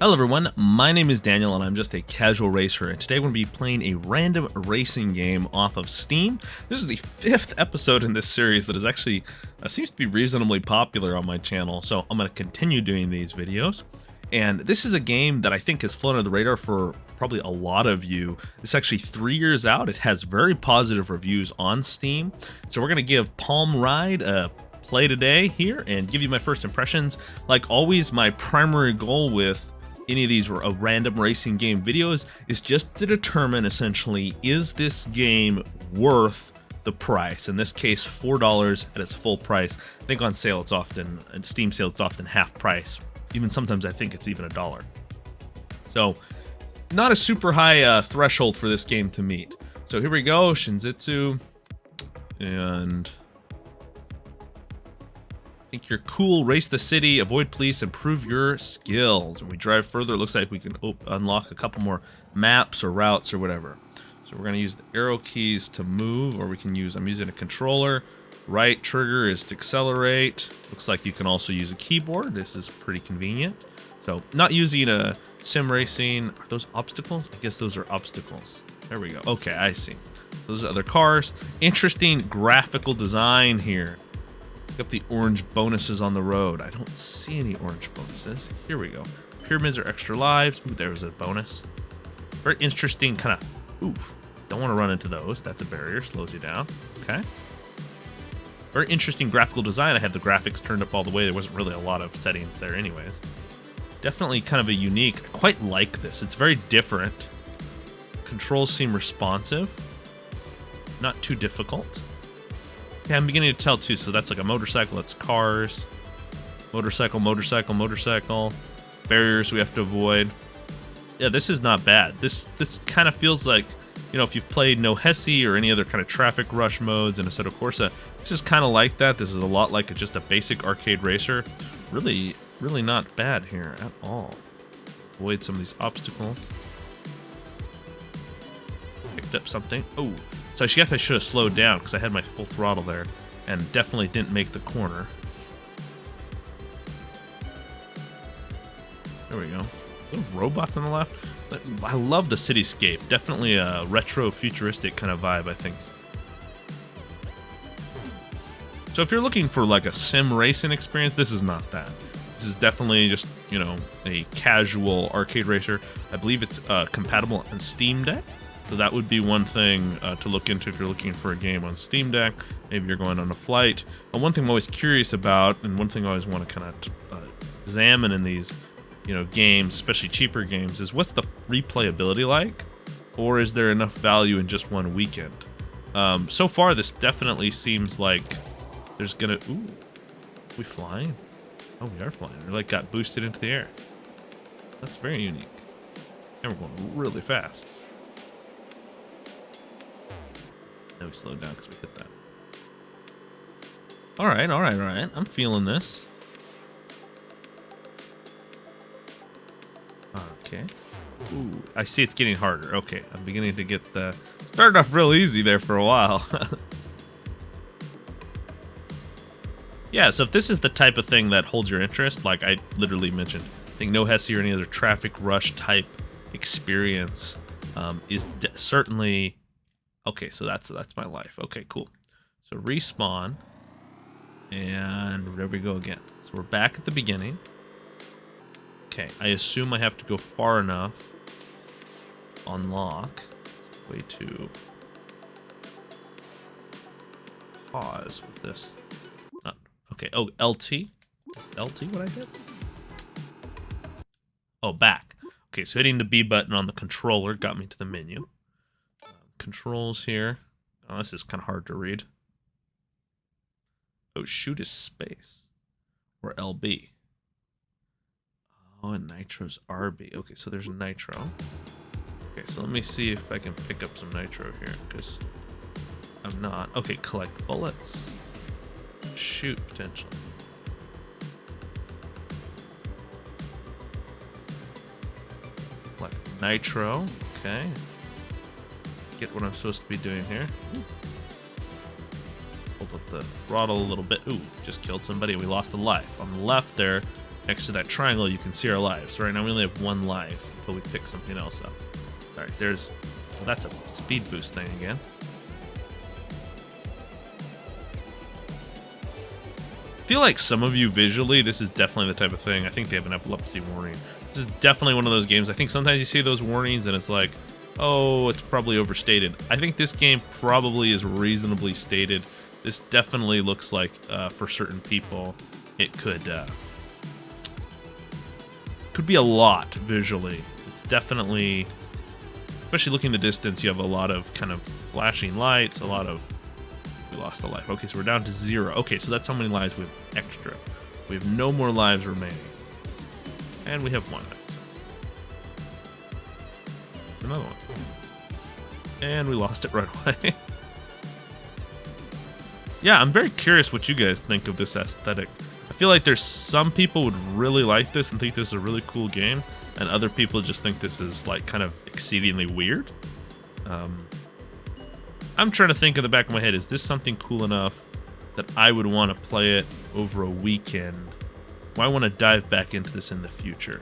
Hello everyone, my name is Daniel and I'm just a casual racer, and today we're going to be playing a random racing game off of Steam. This is the 5th episode in this series that is actually seems to be reasonably popular on my channel, so I'm going to continue doing these videos. And this is a game that I think has flown under the radar for probably a lot of you. It's actually 3 years out. It has very positive reviews on Steam, so we're going to give Palm Ride a play today here and give you my first impressions. Like always, my primary goal with any of these random racing game videos is just to determine, essentially, is this game worth the price? In this case, $4 at its full price. I think on sale it's often, at Steam sale it's often half price. Even sometimes I think it's even $1. So not a super high threshold for this game to meet. So here we go, Shinzitsu, and think you're cool, race the city, avoid police, improve your skills. When we drive further, it looks like we can unlock a couple more maps or routes or whatever. So we're going to use the arrow keys to move, or we can use, I'm using a controller. Right trigger is to accelerate. Looks like you can also use a keyboard. This is pretty convenient. So not using a sim racing. Are those obstacles? I guess those are obstacles. There we go. Okay, I see. Those are other cars. Interesting graphical design here. Up the orange bonuses on the road. I don't see any orange bonuses. Here we go. Pyramids are extra lives. Ooh, there was a bonus. Very interesting kind of... Ooh, don't want to run into those. That's a barrier. Slows you down. Okay. Very interesting graphical design. I had the graphics turned up all the way. There wasn't really a lot of settings there anyways. Definitely kind of a unique... I quite like this. It's very different. Controls seem responsive. Not too difficult. Yeah, I'm beginning to tell too, so that's like a motorcycle, that's cars, motorcycle, motorcycle, motorcycle, barriers we have to avoid. Yeah, this is not bad. This kind of feels like, you know, if you've played No Hesi or any other kind of traffic rush modes in Assetto Corsa, this is kind of like that. This is a lot like just a basic arcade racer. Really, really not bad here at all. Avoid some of these obstacles. Picked up something. Oh. So I guess I should have slowed down because I had my full throttle there and definitely didn't make the corner. There we go. Little robots on the left. I love the cityscape. Definitely a retro futuristic kind of vibe, I think. So if you're looking for like a sim racing experience, this is not that. This is definitely just, you know, a casual arcade racer. I believe it's compatible on Steam Deck. So that would be one thing to look into if you're looking for a game on Steam Deck. Maybe you're going on a flight. And one thing I'm always curious about, and one thing I always want to kind of examine in these, you know, games, especially cheaper games, is what's the replayability like, or is there enough value in just one weekend? So far, this definitely seems like there's gonna. Ooh, are we flying? Oh, we are flying. We like got boosted into the air. That's very unique. And we're going really fast. Now we slowed down because we hit that. Alright, alright, alright. I'm feeling this. Okay. Ooh, I see it's getting harder. Okay, I'm beginning to get the... Started off real easy there for a while. Yeah, so if this is the type of thing that holds your interest, like I literally mentioned, I think No Hesi or any other traffic rush type experience is certainly... Okay, so that's my life. Okay, cool. So respawn, and there we go again. So we're back at the beginning. Okay, I assume I have to go far enough. Unlock. Way to pause with this. Okay. Oh, LT. Is LT what I did? Oh, back. Okay, so hitting the B button on the controller got me to the menu. Controls here. Oh, this is kind of hard to read. Oh, shoot is space. Or LB. Oh, and nitro's RB. Okay, so there's nitro. Okay, so let me see if I can pick up some nitro here, because I'm not. Okay, collect bullets. Shoot, potentially. Collect nitro. Okay. Get what I'm supposed to be doing here. Ooh. Hold up the throttle a little bit. Ooh, just killed somebody. We lost a life. On the left there, next to that triangle, you can see our lives. So right now we only have 1 life until we pick something else up. All right, there's... Well, that's a speed boost thing again. I feel like some of you visually, this is definitely the type of thing. I think they have an epilepsy warning. This is definitely one of those games. I think sometimes you see those warnings and it's like, oh, it's probably overstated. I think this game probably is reasonably stated. This definitely looks like, for certain people, it could be a lot visually. It's definitely, especially looking at the distance, you have a lot of kind of flashing lights, a lot of... We lost a life. Okay, so we're down to 0. Okay, so that's how many lives we have extra. We have no more lives remaining. And we have 1 life. Another one. And we lost it right away. Yeah, I'm very curious what you guys think of this aesthetic. I feel like there's some people would really like this and think this is a really cool game, and other people just think this is like kind of exceedingly weird. I'm trying to think in the back of my head, is this something cool enough that I would want to play it over a weekend? Or I want to dive back into this in the future?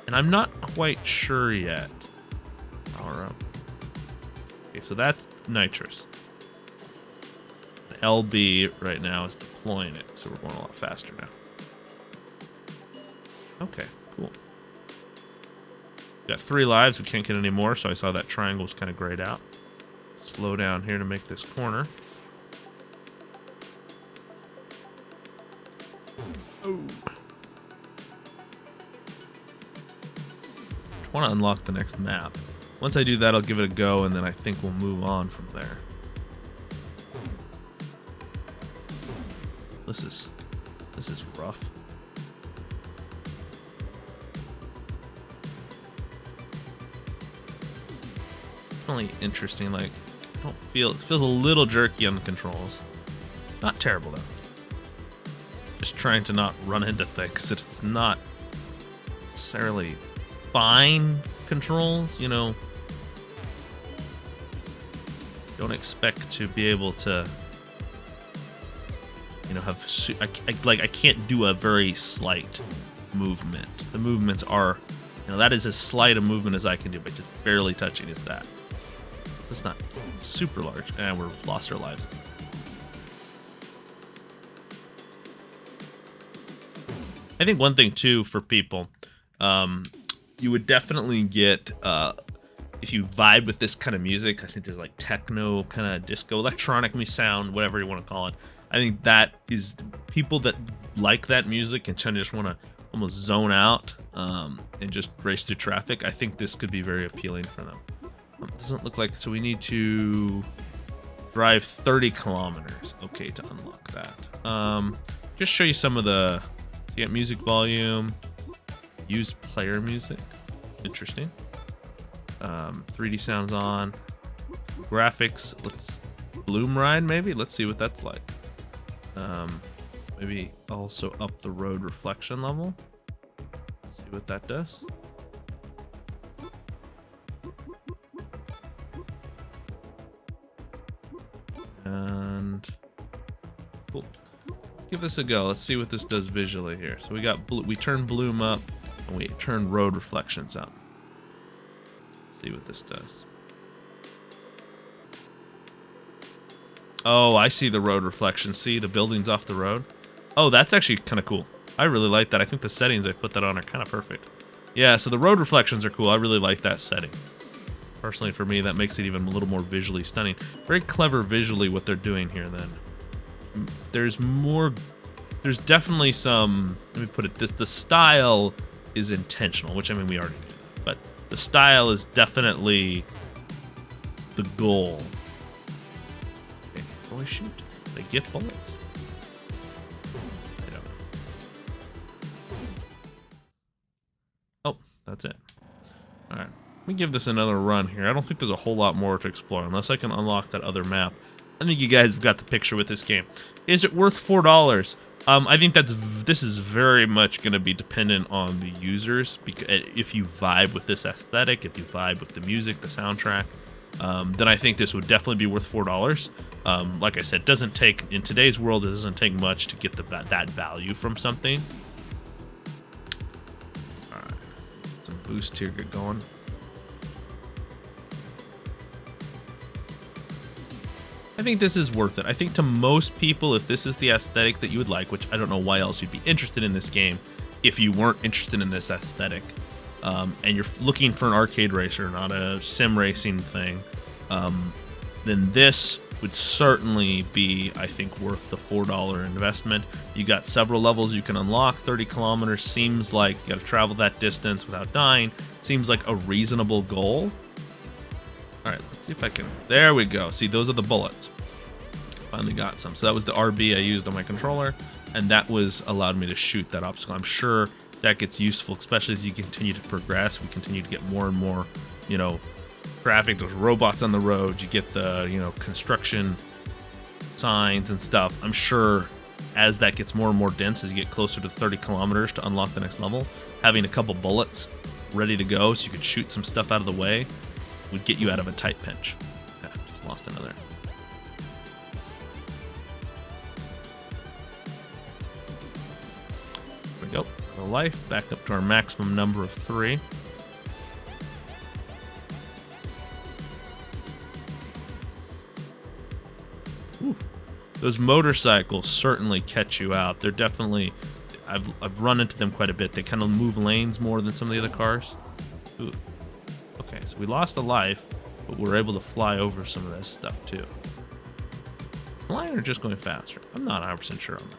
And I'm not quite sure yet. Power up. Okay, so that's nitrous. The LB right now is deploying it, so we're going a lot faster now. Okay, cool. Got 3 lives, we can't get any more, so I saw that triangle was kind of grayed out. Slow down here to make this corner. Oh. I want to unlock the next map. Once I do that, I'll give it a go, and then I think we'll move on from there. This is rough. Definitely interesting. Like, I don't feel it feels a little jerky on the controls. Not terrible though. Just trying to not run into things. It's not necessarily fine controls, you know. Don't expect to be able to, you know, have I can't do a very slight movement. The movements are, you know, that is as slight a movement as I can do, but just barely touching is that. It's not super large, and we've lost our lives. I think one thing too for people, you would definitely get if you vibe with this kind of music. I think there's like techno, kind of disco, electronic sound, whatever you want to call it. I think that is people that like that music and kind of just want to almost zone out and just race through traffic. I think this could be very appealing for them. Doesn't look like, so we need to drive 30 kilometers. Okay, to unlock that. Just show you some of the, so you got music volume, use player music. Interesting. 3D sounds on. Graphics, let's Bloom Ride maybe. Let's see what that's like. Maybe also up the road reflection level. See what that does. And cool. Let's give this a go. Let's see what this does visually here. So we got we turn bloom up and we turn road reflections up. See what this does. Oh, I see the road reflection. See the buildings off the road? Oh, that's actually kind of cool. I really like that. I think the settings I put that on are kind of perfect. Yeah, so the road reflections are cool. I really like that setting. Personally, for me, that makes it even a little more visually stunning. Very clever visually what they're doing here, then. There's more... There's definitely some... Let me put it... The style is intentional, which, I mean, we already knew that. But the style is definitely the goal. Okay, before I shoot, they get bullets. I don't know. Oh, that's it. Alright. Let me give this another run here. I don't think there's a whole lot more to explore unless I can unlock that other map. I think you guys have got the picture with this game. Is it worth $4? I think this is very much going to be dependent on the users. Because if you vibe with this aesthetic, if you vibe with the music, the soundtrack, then I think this would definitely be worth $4. Like I said, it doesn't take, in today's world, it doesn't take much to get that value from something. boost here, get going. I think this is worth it. I think to most people, if this is the aesthetic that you would like, which I don't know why else you'd be interested in this game if you weren't interested in this aesthetic, and you're looking for an arcade racer, not a sim racing thing, then this would certainly be, I think, worth the $4 investment. You got several levels you can unlock. 30 kilometers seems like you got to travel that distance without dying. Seems like a reasonable goal. All right, let's see if I can. There we go. See, those are the bullets. Finally got some. So that was the RB I used on my controller, and that was allowed me to shoot that obstacle. I'm sure that gets useful, especially as you continue to progress. We continue to get more and more, you know, traffic. There's robots on the road. You get the, you know, construction signs and stuff. I'm sure as that gets more and more dense, as you get closer to 30 kilometers to unlock the next level, having a couple bullets ready to go so you could shoot some stuff out of the way would get you out of a tight pinch. Okay, just lost another. There we go. Another life. Back up to our maximum number of 3. Ooh. Those motorcycles certainly catch you out. They're definitely... I've run into them quite a bit. They kind of move lanes more than some of the other cars. Ooh. Okay, so we lost a life, but we're able to fly over some of this stuff too. Flying or just going faster? I'm not 100% sure on that.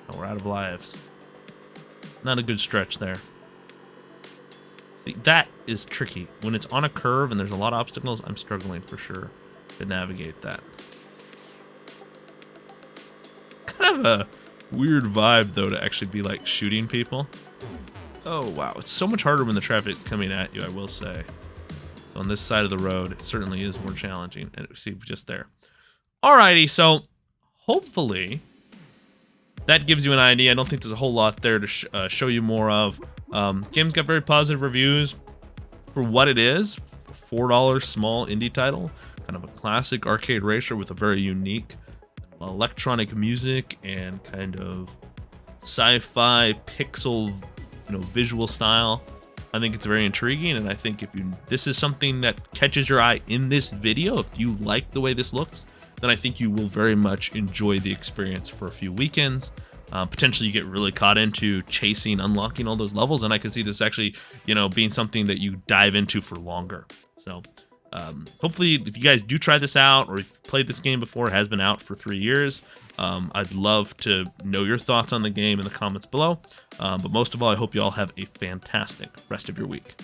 Oh, we're out of lives. Not a good stretch there. See, that is tricky. When it's on a curve and there's a lot of obstacles, I'm struggling for sure to navigate that. Kind of a weird vibe, though, to actually be, like, shooting people. Oh, wow. It's so much harder when the traffic is coming at you, I will say. So on this side of the road, it certainly is more challenging. And see, just there. Alrighty, so hopefully that gives you an idea. I don't think there's a whole lot there to show you more of. Game's got very positive reviews for what it is. $4 small indie title. Kind of a classic arcade racer with a very unique electronic music and kind of sci-fi pixel, you know, visual style. I think it's very intriguing, and I think if this is something that catches your eye in this video, if you like the way this looks, then I think you will very much enjoy the experience for a few weekends. Potentially you get really caught into chasing, unlocking all those levels, and I can see this actually, you know, being something that you dive into for longer. So hopefully if you guys do try this out, or if you've played this game before, it has been out for 3 years, I'd love to know your thoughts on the game in the comments below. But most of all, I hope you all have a fantastic rest of your week.